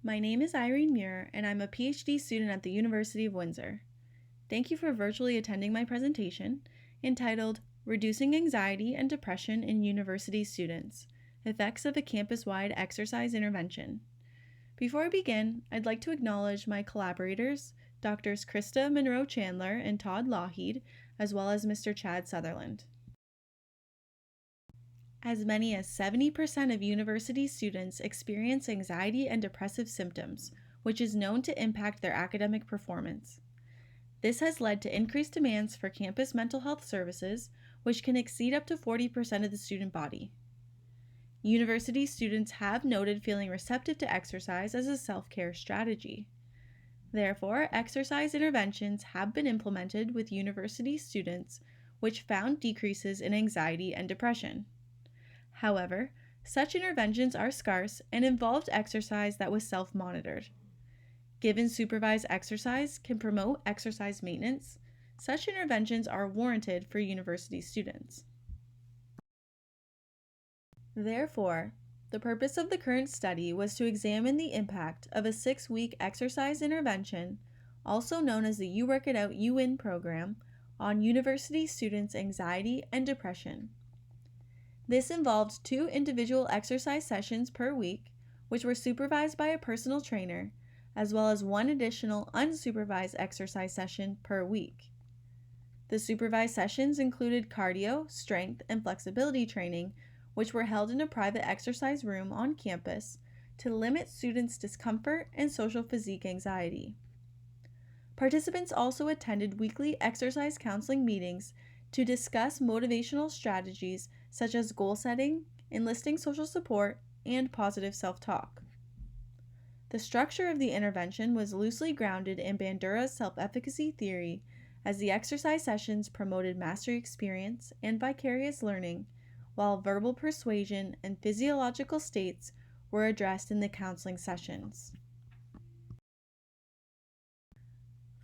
My name is Irene Muir, and I'm a PhD student at the University of Windsor. Thank you for virtually attending my presentation entitled Reducing Anxiety and Depression in University Students, Effects of a Campus-Wide Exercise Intervention. Before I begin, I'd like to acknowledge my collaborators, Drs. Krista Monroe-Chandler and Todd Lougheed, as well as Mr. Chad Sutherland. As many as 70% of university students experience anxiety and depressive symptoms, which is known to impact their academic performance. This has led to increased demands for campus mental health services, which can exceed up to 40% of the student body. University students have noted feeling receptive to exercise as a self-care strategy. Therefore, exercise interventions have been implemented with university students, which found decreases in anxiety and depression. However, such interventions are scarce and involved exercise that was self-monitored. Given supervised exercise can promote exercise maintenance, such interventions are warranted for university students. Therefore, the purpose of the current study was to examine the impact of a 6-week exercise intervention, also known as the You Work It Out, You Win program, on university students' anxiety and depression. This involved 2 individual exercise sessions per week, which were supervised by a personal trainer, as well as 1 additional unsupervised exercise session per week. The supervised sessions included cardio, strength, and flexibility training, which were held in a private exercise room on campus to limit students' discomfort and social physique anxiety. Participants also attended weekly exercise counseling meetings to discuss motivational strategies such as goal setting, enlisting social support, and positive self-talk. The structure of the intervention was loosely grounded in Bandura's self-efficacy theory, as the exercise sessions promoted mastery experience and vicarious learning, while verbal persuasion and physiological states were addressed in the counseling sessions.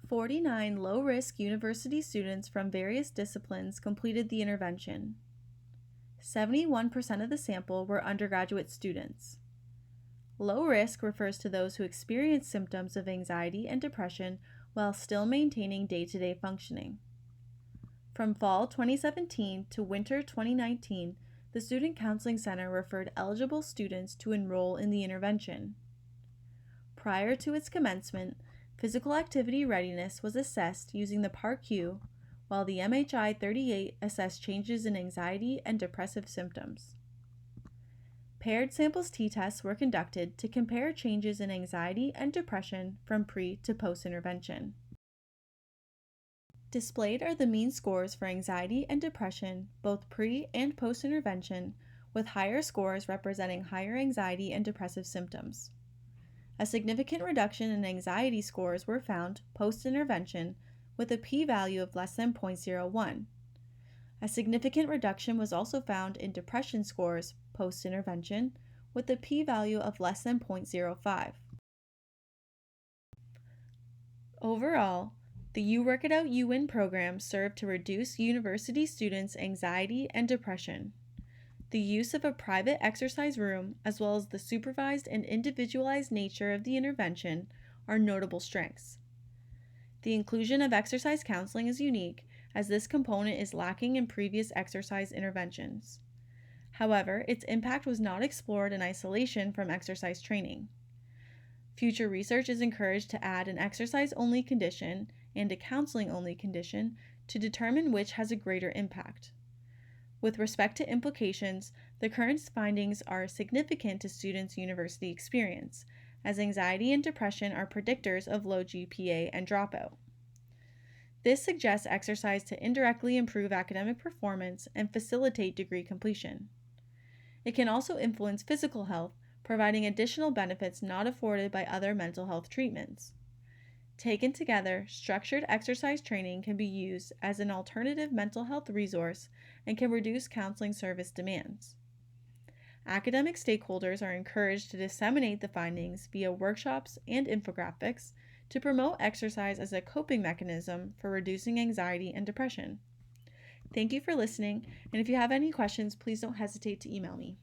49 low-risk university students from various disciplines completed the intervention. 71% of the sample were undergraduate students. Low risk refers to those who experience symptoms of anxiety and depression while still maintaining day-to-day functioning. From fall 2017 to winter 2019, the Student Counseling Center referred eligible students to enroll in the intervention. Prior to its commencement, physical activity readiness was assessed using the PAR-Q, while the MHI-38 assessed changes in anxiety and depressive symptoms. Paired samples t-tests were conducted to compare changes in anxiety and depression from pre to post-intervention. Displayed are the mean scores for anxiety and depression, both pre- and post-intervention, with higher scores representing higher anxiety and depressive symptoms. A significant reduction in anxiety scores were found post-intervention with a p-value of less than 0.01. A significant reduction was also found in depression scores post-intervention with a p-value of less than 0.05. Overall, the You Work It Out, You Win program served to reduce university students' anxiety and depression. The use of a private exercise room, as well as the supervised and individualized nature of the intervention, are notable strengths. The inclusion of exercise counseling is unique, as this component is lacking in previous exercise interventions. However, its impact was not explored in isolation from exercise training. Future research is encouraged to add an exercise-only condition and a counseling-only condition to determine which has a greater impact. With respect to implications, the current findings are significant to students' university experience, as anxiety and depression are predictors of low GPA and dropout. This suggests exercise to indirectly improve academic performance and facilitate degree completion. It can also influence physical health, providing additional benefits not afforded by other mental health treatments. Taken together, structured exercise training can be used as an alternative mental health resource and can reduce counseling service demands. Academic stakeholders are encouraged to disseminate the findings via workshops and infographics to promote exercise as a coping mechanism for reducing anxiety and depression. Thank you for listening, and if you have any questions, please don't hesitate to email me.